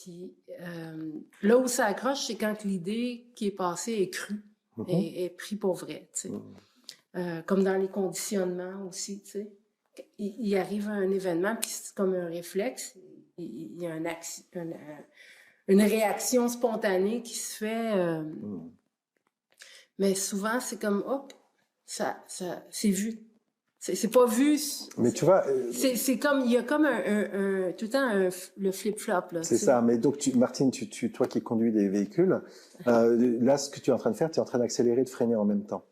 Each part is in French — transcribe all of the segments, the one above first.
Puis là où ça accroche, c'est quand l'idée qui est passée est crue, est prise pour vrai, tu sais. Comme dans les conditionnements aussi, tu sais. Il arrive à un événement, puis c'est comme un réflexe. Il y a une réaction spontanée qui se fait. Mais souvent, c'est comme, hop, c'est vu. C'est pas vu. Mais tu vois... C'est comme, il y a comme tout le temps le flip-flop, là. C'est ça, mais donc Martine, toi qui conduis des véhicules, là ce que tu es en train de faire, tu es en train d'accélérer et de freiner en même temps.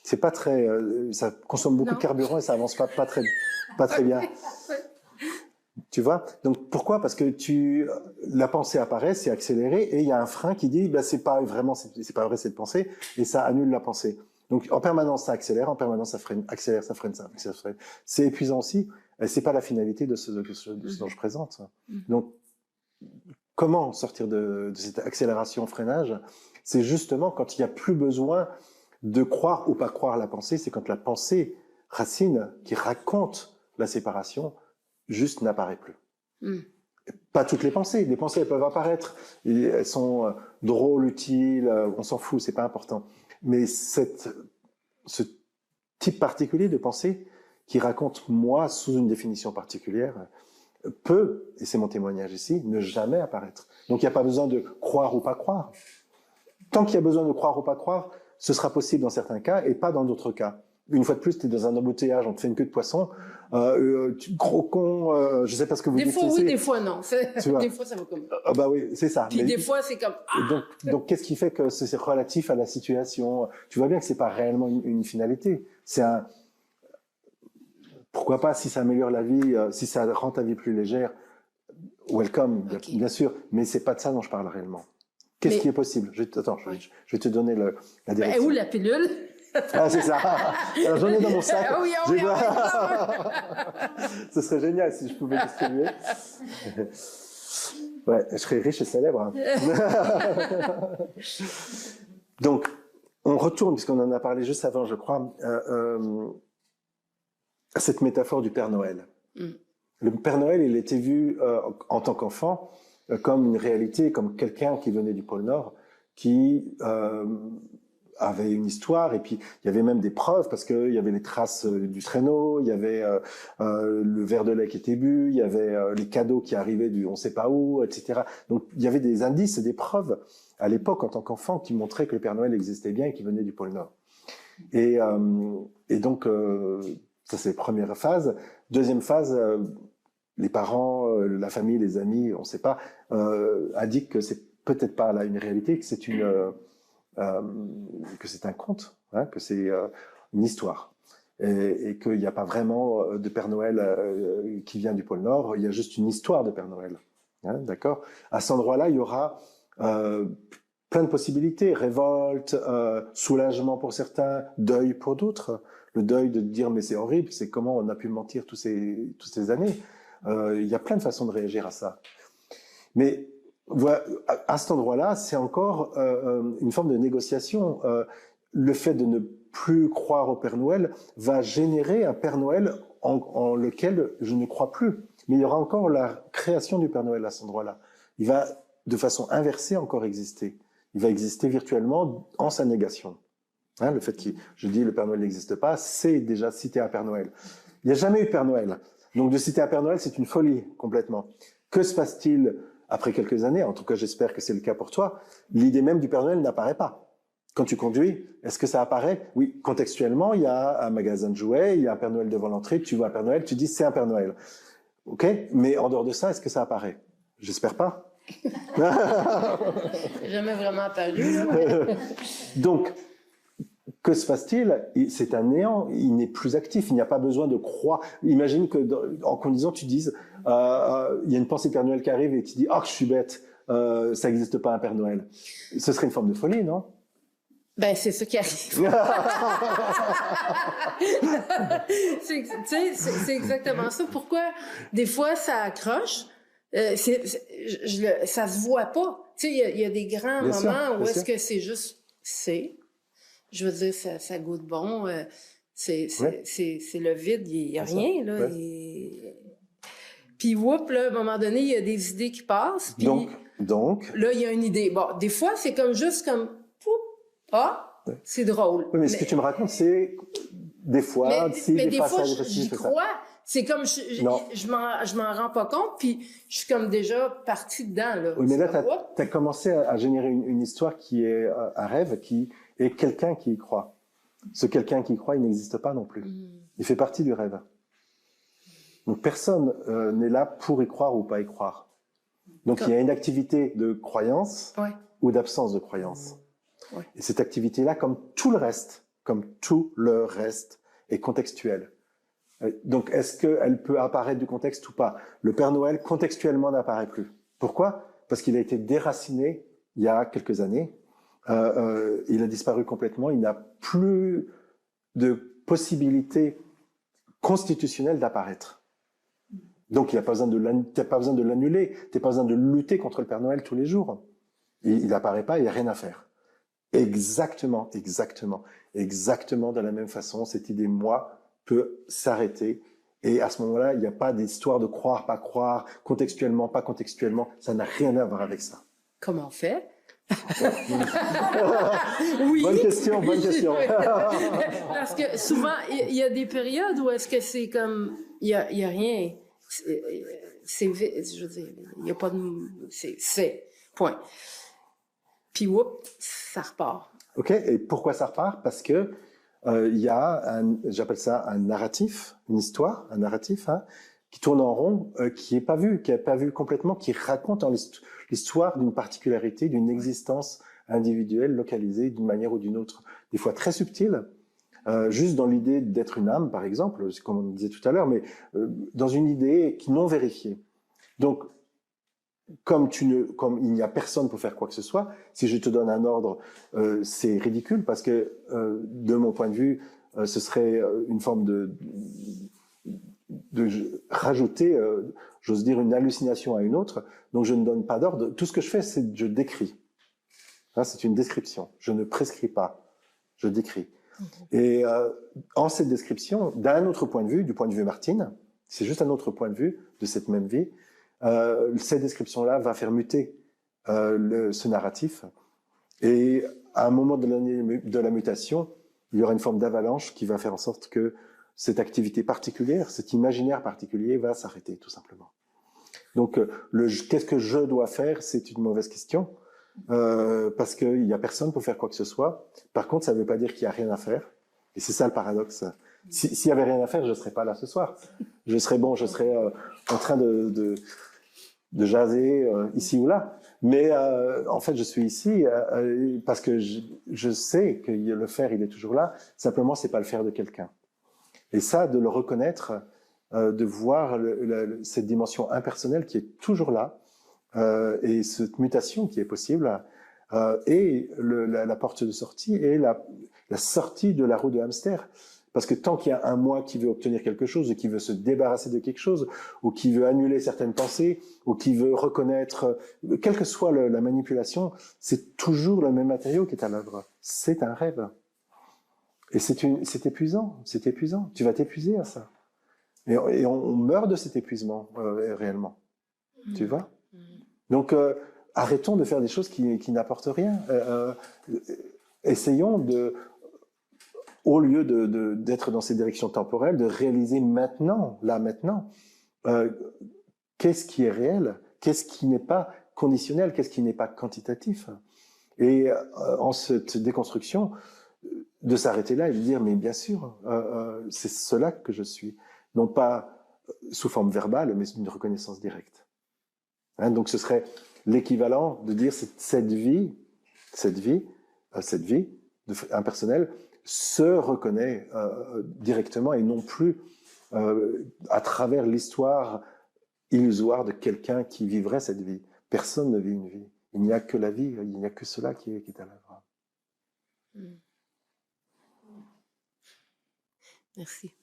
C'est pas très... ça consomme beaucoup de carburant et ça avance pas très bien. Tu vois? Donc pourquoi? Parce que la pensée apparaît, c'est accéléré, et il y a un frein qui dit, bah, c'est pas vrai cette pensée, et ça annule la pensée. Donc en permanence ça accélère, en permanence ça freine, accélère, ça freine, ça accélère, ça freine. C'est épuisant aussi, et c'est pas la finalité de ce dont je présente. Donc comment sortir de cette accélération-freinage? C'est justement quand il n'y a plus besoin de croire ou pas croire la pensée, c'est quand la pensée racine, qui raconte la séparation, juste n'apparaît plus. Pas toutes les pensées elles peuvent apparaître, et elles sont drôles, utiles, on s'en fout, c'est pas important. Mais ce type particulier de pensée qui raconte moi sous une définition particulière peut, et c'est mon témoignage ici, ne jamais apparaître. Donc il n'y a pas besoin de croire ou pas croire. Tant qu'il y a besoin de croire ou pas croire, ce sera possible dans certains cas et pas dans d'autres cas. Une fois de plus, tu es dans un embouteillage, on te fait une queue de poisson, gros con, je sais pas ce que vous dites. Des fois oui, des fois non. Des fois ça va comme... Ah bah oui, c'est ça. Puis des fois c'est comme... Donc qu'est-ce qui fait que c'est relatif à la situation? Tu vois bien que c'est pas réellement une finalité. C'est un... Pourquoi pas, si ça améliore la vie, si ça rend ta vie plus légère, welcome, bien sûr, mais c'est pas de ça dont je parle réellement. Qu'est-ce qui est possible? Je vais te donner la direction. Où la pilule? Ah, c'est ça. Alors, j'en ai dans mon sac. Oui. Ce serait génial si je pouvais distribuer. Ouais, je serais riche et célèbre. Hein. Donc, on retourne, puisqu'on en a parlé juste avant, je crois, à cette métaphore du Père Noël. Le Père Noël, il était vu en tant qu'enfant comme une réalité, comme quelqu'un qui venait du pôle Nord, qui avait une histoire, et puis il y avait même des preuves, parce qu'il y avait les traces du traîneau, il y avait le verre de lait qui était bu, il y avait les cadeaux qui arrivaient du on sait pas où, etc. Donc il y avait des indices et des preuves à l'époque en tant qu'enfant qui montraient que le Père Noël existait bien et qu'il venait du pôle Nord. Et donc ça c'est la première phase. Deuxième phase, les parents, la famille, les amis, on sait pas, indiquent que c'est peut-être pas là une réalité, que c'est que c'est un conte, hein, que c'est une histoire, et qu'il n'y a pas vraiment de Père Noël qui vient du pôle Nord, il y a juste une histoire de Père Noël. Hein, d'accord ? À cet endroit-là, il y aura plein de possibilités, révolte, soulagement pour certains, deuil pour d'autres. Le deuil de dire mais c'est horrible, c'est comment on a pu mentir toutes ces années. Il y a plein de façons de réagir à ça. Mais voilà, à cet endroit-là, c'est encore une forme de négociation. Le fait de ne plus croire au Père Noël va générer un Père Noël en lequel je ne crois plus. Mais il y aura encore la création du Père Noël à cet endroit-là. Il va, de façon inversée, encore exister. Il va exister virtuellement en sa négation. Hein, le fait que je dis le Père Noël n'existe pas, c'est déjà citer un Père Noël. Il n'y a jamais eu de Père Noël. Donc de citer un Père Noël, c'est une folie complètement. Que se passe-t-il après quelques années? En tout cas, j'espère que c'est le cas pour toi. L'idée même du Père Noël n'apparaît pas. Quand tu conduis, est-ce que ça apparaît? Oui, contextuellement, il y a un magasin de jouets, il y a un Père Noël devant l'entrée, tu vois un Père Noël, tu dis c'est un Père Noël. Ok? Mais en dehors de ça, est-ce que ça apparaît? J'espère pas. C'est jamais vraiment apparu. Donc, que se passe-t-il? C'est un néant, il n'est plus actif, il n'y a pas besoin de croire. Imagine que, en conduisant, tu dises, il y a une pensée Père Noël qui arrive et qui dit « Ah, je suis bête, ça n'existe pas un Père Noël ». Ce serait une forme de folie, non? Ben, c'est ça qui arrive. C'est exactement ça. Pourquoi, des fois, ça accroche, ça se voit pas. Tu sais, il y a des grands moments où est-ce que c'est juste, je veux dire, ça goûte bon, c'est le vide, il y a rien, là. Ouais. Puis, whoop, là, à un moment donné, il y a des idées qui passent. Puis donc... Là, il y a une idée. Bon, des fois, c'est comme juste comme... Ah, c'est drôle. Oui, mais ce que tu me racontes, c'est des fois, mais des fois, j'y crois. C'est comme, je m'en rends pas compte, puis je suis comme déjà partie dedans, là. Oui, mais là, tu as commencé à générer une histoire qui est un rêve, qui est quelqu'un qui y croit. Ce quelqu'un qui y croit, il n'existe pas non plus. Il fait partie du rêve. Donc, personne n'est là pour y croire ou pas y croire. Donc, il y a une activité de croyance ou d'absence de croyance. Ouais. Et cette activité-là, comme tout le reste, est contextuelle. Donc, est-ce qu'elle peut apparaître du contexte ou pas? Le Père Noël, contextuellement, n'apparaît plus. Pourquoi? Parce qu'il a été déraciné il y a quelques années. Il a disparu complètement. Il n'a plus de possibilité constitutionnelle d'apparaître. Donc, il n'y a pas besoin de l'annuler. Tu n'as pas besoin de lutter contre le Père Noël tous les jours. Il n'apparaît pas, il n'y a rien à faire. Exactement de la même façon, cette idée moi peut s'arrêter et à ce moment-là, il n'y a pas d'histoire de croire, pas croire, contextuellement, pas contextuellement, ça n'a rien à voir avec ça. Comment on fait? Oui. Bonne question. Parce que souvent, il y a des périodes où est-ce que c'est comme, il y a rien, je veux dire, il n'y a pas de, c'est, point. Puis, whoop, ça repart. OK. Et pourquoi ça repart? Parce que il y a j'appelle ça un narratif, une histoire, un narratif, qui tourne en rond, qui n'est pas vu complètement, qui raconte l'histoire d'une particularité, d'une existence individuelle, localisée d'une manière ou d'une autre, des fois très subtile, juste dans l'idée d'être une âme, par exemple, comme on disait tout à l'heure, mais dans une idée qui non vérifiée. Donc, comme il n'y a personne pour faire quoi que ce soit, si je te donne un ordre, c'est ridicule parce que, de mon point de vue, ce serait une forme de rajouter, j'ose dire, une hallucination à une autre. Donc je ne donne pas d'ordre. Tout ce que je fais, c'est je décris. C'est une description. Je ne prescris pas. Je décris. Et en cette description, d'un autre point de vue, du point de vue Martine, c'est juste un autre point de vue de cette même vie, cette description-là va faire muter ce narratif. Et à un moment de la mutation, il y aura une forme d'avalanche qui va faire en sorte que cette activité particulière, cet imaginaire particulier va s'arrêter, tout simplement. Donc, qu'est-ce que je dois faire? C'est une mauvaise question, parce qu'il n'y a personne pour faire quoi que ce soit. Par contre, ça ne veut pas dire qu'il n'y a rien à faire. Et c'est ça le paradoxe. S'il n'y avait rien à faire, je ne serais pas là ce soir. Je serais en train de jaser ici ou là. Mais en fait, je suis ici parce que je sais que le faire, il est toujours là. Simplement, c'est pas le faire de quelqu'un. Et ça, de le reconnaître, de voir cette dimension impersonnelle qui est toujours là, et cette mutation qui est possible, et la porte de sortie et la sortie de la roue de hamster. Parce que tant qu'il y a un moi qui veut obtenir quelque chose, ou qui veut se débarrasser de quelque chose, ou qui veut annuler certaines pensées, ou qui veut reconnaître, quelle que soit la manipulation, c'est toujours le même matériau qui est à l'œuvre. C'est un rêve. Et c'est épuisant. Tu vas t'épuiser à ça. Et on meurt de cet épuisement, réellement. Tu vois? Donc, arrêtons de faire des choses qui n'apportent rien. Essayons au lieu d'être dans ces directions temporelles, de réaliser maintenant, là, maintenant, qu'est-ce qui est réel, qu'est-ce qui n'est pas conditionnel, qu'est-ce qui n'est pas quantitatif. Et en cette déconstruction, de s'arrêter là et de dire, mais bien sûr, c'est cela que je suis. Non pas sous forme verbale, mais une reconnaissance directe. Donc ce serait l'équivalent de dire, cette vie impersonnelle, se reconnaît directement et non plus à travers l'histoire illusoire de quelqu'un qui vivrait cette vie. Personne ne vit une vie. Il n'y a que la vie, il n'y a que cela qui est à l'œuvre. Merci.